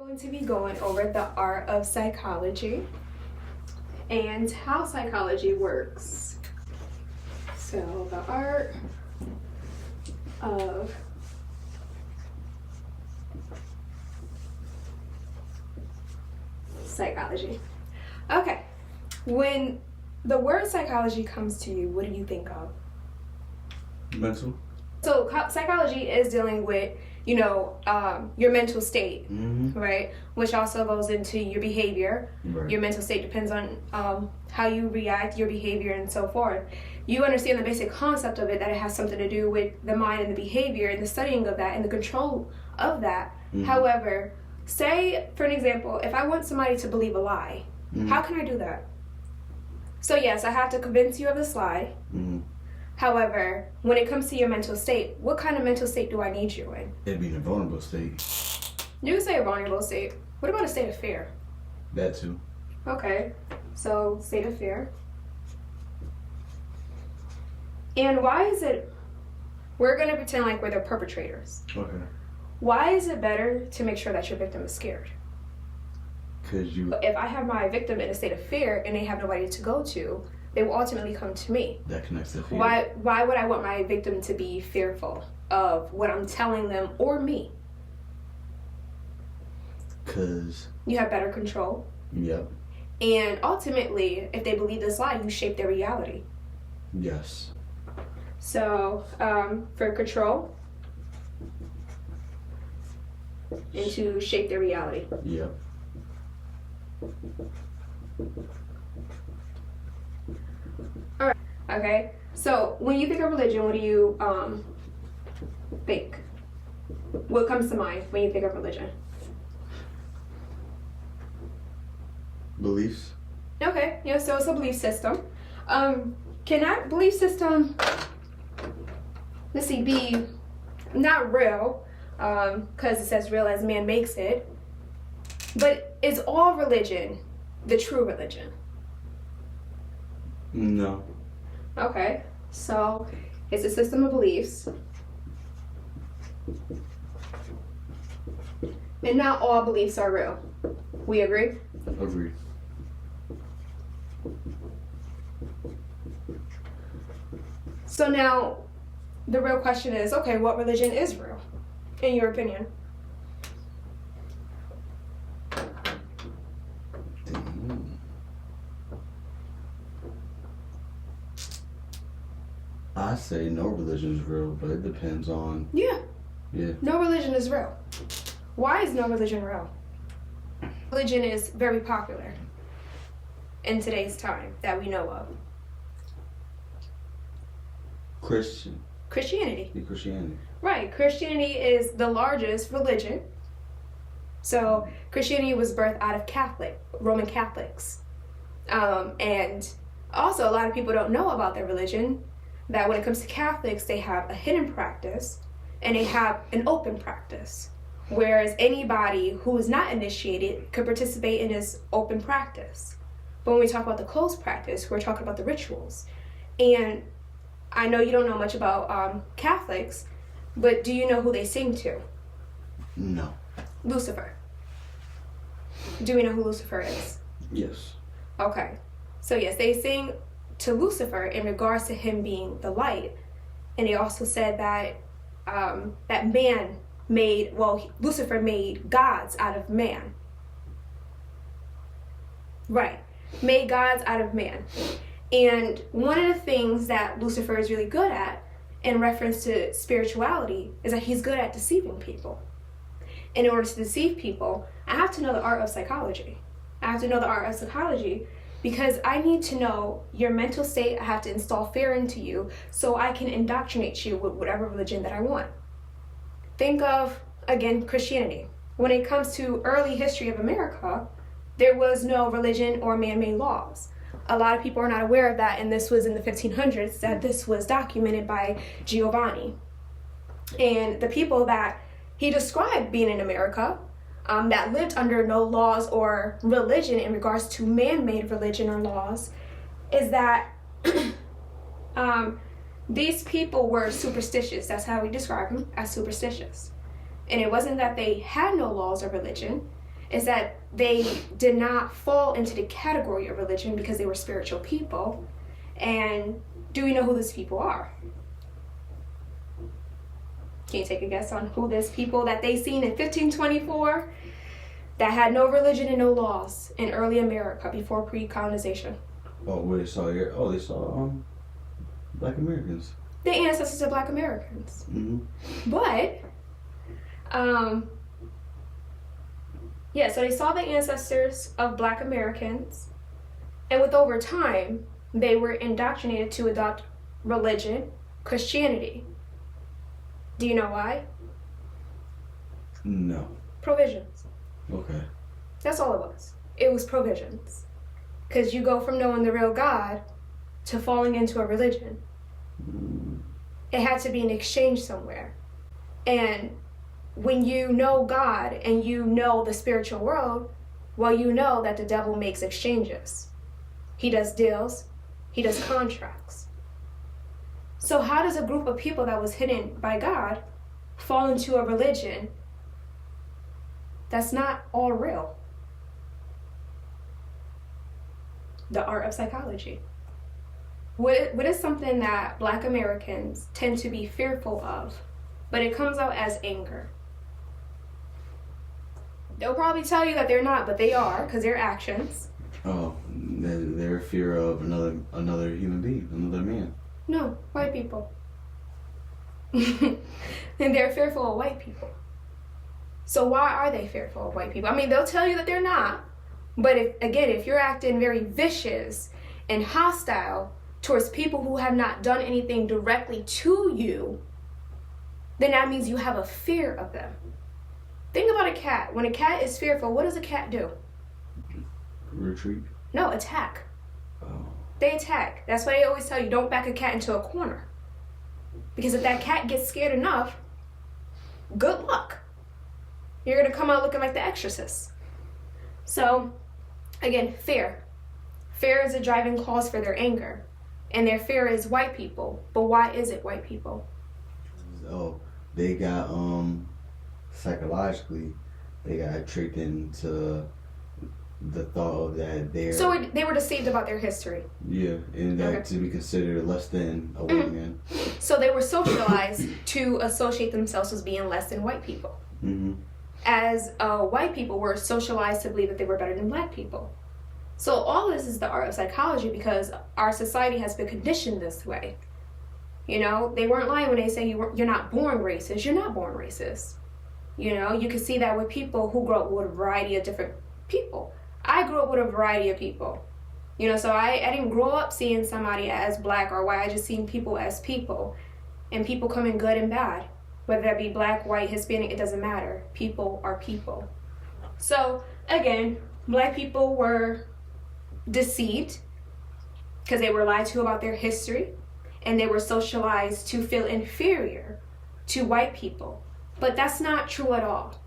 Going to be going over the art of psychology and how psychology works. So the art of psychology. Okay, when the word psychology comes to you, what do you think of? Mental. So psychology is dealing with, your mental state, right? Which also goes into your behavior. Right. Your mental state depends on how you react, your behavior, and so forth. You understand the basic concept of it, that it has something to do with the mind and the behavior and the studying of that and the control of that. However, say, for an example, if I want somebody to believe a lie, how can I do that? So yes, I have to convince you of this lie. However, when it comes to your mental state, what kind of mental state do I need you in? It'd be in a vulnerable state. You can say a vulnerable state. What about a state of fear? That too. Okay, so state of fear. And why is it, we're going to pretend like we're the perpetrators. Okay. Why is it better to make sure that your victim is scared? Because you... If I have my victim in a state of fear and they have nobody to go to, they will ultimately come to me. That connects to fear. Why would I want my victim to be fearful of what I'm telling them or me? Because... You have better control. Yep. And ultimately, if they believe this lie, you shape their reality. Yes. So, for control, and to shape their reality. Yep. Alright. Okay. So, when you think of religion, what do you think? What comes to mind when you think of religion? Beliefs. Okay. Yeah, so it's a belief system. Can that belief system, let's see, be not real, because it says real as man makes it, but is all religion the true religion? No. Okay, so it's a system of beliefs, and not all beliefs are real. We agree? Agreed. So now, the real question is, okay, what religion is real, in your opinion? Damn. I say no religion is real, but it depends on... Yeah. Yeah. No religion is real. Why is no religion real? Religion is very popular in today's time that we know of. Christianity. Yeah, Christianity. Right. Christianity is the largest religion. So Christianity was birthed out of Roman Catholics. And also a lot of people don't know about their religion, that when it comes to Catholics, they have a hidden practice and they have an open practice. Whereas anybody who is not initiated could participate in this open practice. But when we talk about the closed practice, we're talking about the rituals. And I know you don't know much about Catholics, but do you know who they sing to? No. Lucifer. Do we know who Lucifer is? Yes. Okay. So yes, they sing to Lucifer in regards to him being the light. And they also said that Lucifer made gods out of man. Right. Made gods out of man. And one of the things that Lucifer is really good at, in reference to spirituality, is that he's good at deceiving people. In order to deceive people, I have to know the art of psychology. I have to know the art of psychology because I need to know your mental state. I have to install fear into you so I can indoctrinate you with whatever religion that I want. Think of, again, Christianity. When it comes to early history of America, there was no religion or man-made laws. A lot of people are not aware of that, and this was in the 1500s that this was documented by Giovanni. And the people that he described being in America, that lived under no laws or religion in regards to man-made religion or laws, is that these people were superstitious. That's how we describe them, as superstitious. And it wasn't that they had no laws or religion. is that they did not fall into the category of religion because they were spiritual people. And do we know who these people are? Can you take a guess on who this people that they seen in 1524 that had no religion and no laws in early America before pre-colonization? Oh, what they saw here? Oh, they saw Black Americans. The ancestors of Black Americans. Mm-hmm. But, yeah, so they saw the ancestors of Black Americans, and with over time, they were indoctrinated to adopt religion, Christianity. Do you know why? No. Provisions. Okay. That's all it was. It was provisions. Because you go from knowing the real God to falling into a religion. It had to be an exchange somewhere. And when you know God and you know the spiritual world, well, you know that the devil makes exchanges. He does deals. He does contracts. So how does a group of people that was hidden by God fall into a religion that's not all real? The art of psychology. What is something that Black Americans tend to be fearful of, but it comes out as anger? They'll probably tell you that they're not, but they are, because they're actions. Oh, their fear of another human being, another man. No, white people. And they're fearful of white people. So why are they fearful of white people? I mean, they'll tell you that they're not, but if you're acting very vicious and hostile towards people who have not done anything directly to you, then that means you have a fear of them. Think about a cat. When a cat is fearful, what does a cat do? Retreat? No, attack. Oh. They attack. That's why they always tell you, don't back a cat into a corner. Because if that cat gets scared enough, good luck. You're going to come out looking like the Exorcist. So, again, fear. Fear is a driving cause for their anger. And their fear is white people. But why is it white people? Oh, they got, psychologically, they got tricked into the thought of that they're... So they were deceived about their history. Yeah, and that to be considered less than a white man. So they were socialized to associate themselves as being less than white people. Mm-hmm. As white people were socialized to believe that they were better than Black people. So all this is the art of psychology because our society has been conditioned this way. You know, they weren't lying when they say you're not born racist. You're not born racist. You know, you can see that with people who grow up with a variety of different people. I grew up with a variety of people. You know, so I didn't grow up seeing somebody as Black or white. I just seen people as people. And people come in good and bad. Whether that be Black, white, Hispanic, it doesn't matter. People are people. So, again, Black people were deceived because they were lied to about their history. And they were socialized to feel inferior to white people. But that's not true at all.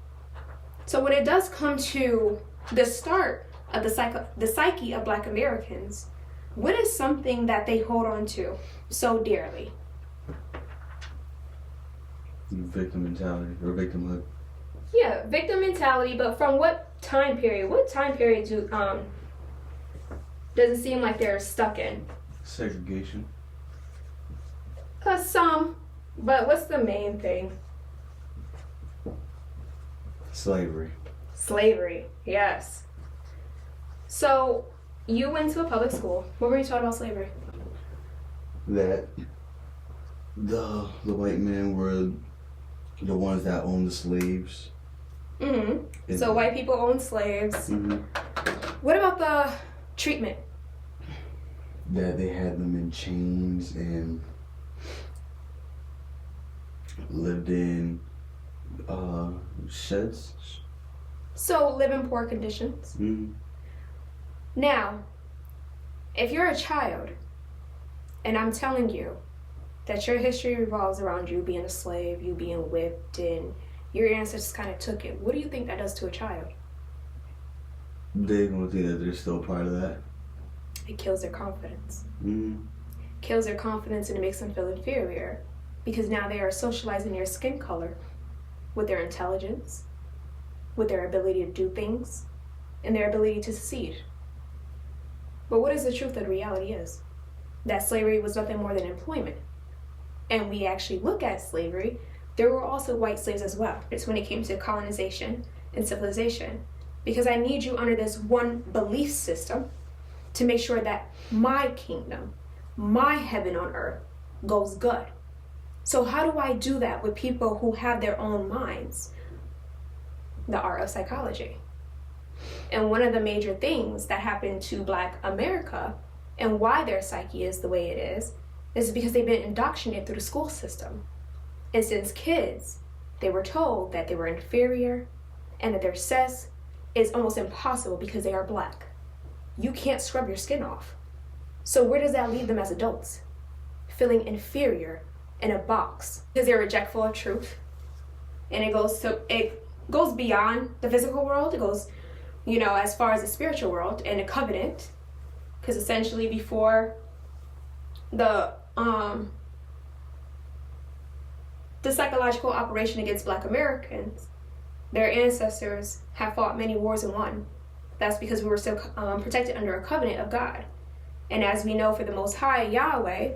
So when it does come to the start of the psyche of Black Americans, what is something that they hold on to so dearly? Victim mentality or victimhood. Yeah, victim mentality, but from what time period? What time period does it seem like they're stuck in? Segregation. Some, but what's the main thing? Slavery. Slavery, yes. So, you went to a public school. What were you taught about slavery? That the white men were the ones that owned the slaves. Mm-hmm. So white people owned slaves. Mm-hmm. What about the treatment? That they had them in chains and lived in sheds. So live in poor conditions. Mm-hmm. Now, if you're a child, and I'm telling you that your history revolves around you being a slave, you being whipped, and your ancestors kind of took it, what do you think that does to a child? They're gonna think that they're still part of that. It kills their confidence. Mm-hmm. Kills their confidence and it makes them feel inferior because now they are socializing their skin color with their intelligence, with their ability to do things and their ability to succeed. But what is the truth of the reality is? That slavery was nothing more than employment. And we actually look at slavery, there were also white slaves as well. It's when it came to colonization and civilization. Because I need you under this one belief system to make sure that my kingdom, my heaven on earth, goes good. So how do I do that with people who have their own minds? The art of psychology. And one of the major things that happened to Black America and why their psyche is the way it is because they've been indoctrinated through the school system. And since kids, they were told that they were inferior and that their success is almost impossible because they are Black. You can't scrub your skin off. So where does that leave them as adults? Feeling inferior in a box because they're rejectful of truth. And it goes beyond the physical world. It goes, as far as the spiritual world and the covenant. Because essentially before the psychological operation against Black Americans, their ancestors have fought many wars and won. That's because we were still protected under a covenant of God. And as we know, for the Most High, Yahweh,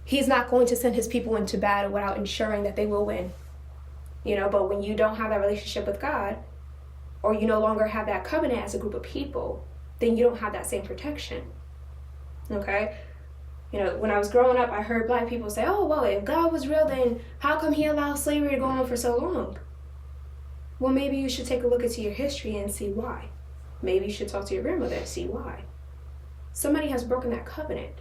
He's not going to send His people into battle without ensuring that they will win. But when you don't have that relationship with God, or you no longer have that covenant as a group of people, then you don't have that same protection. Okay? When I was growing up, I heard Black people say, oh, well, if God was real, then how come He allowed slavery to go on for so long? Well, maybe you should take a look into your history and see why. Maybe you should talk to your grandmother and see why. Somebody has broken that covenant.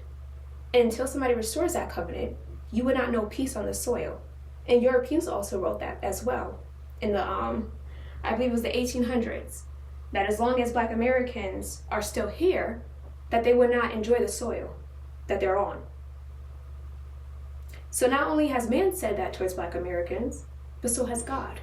And until somebody restores that covenant, you would not know peace on the soil. And Europeans also wrote that as well in the, I believe it was the 1800s, that as long as Black Americans are still here, that they would not enjoy the soil that they're on. So not only has man said that towards Black Americans, but so has God.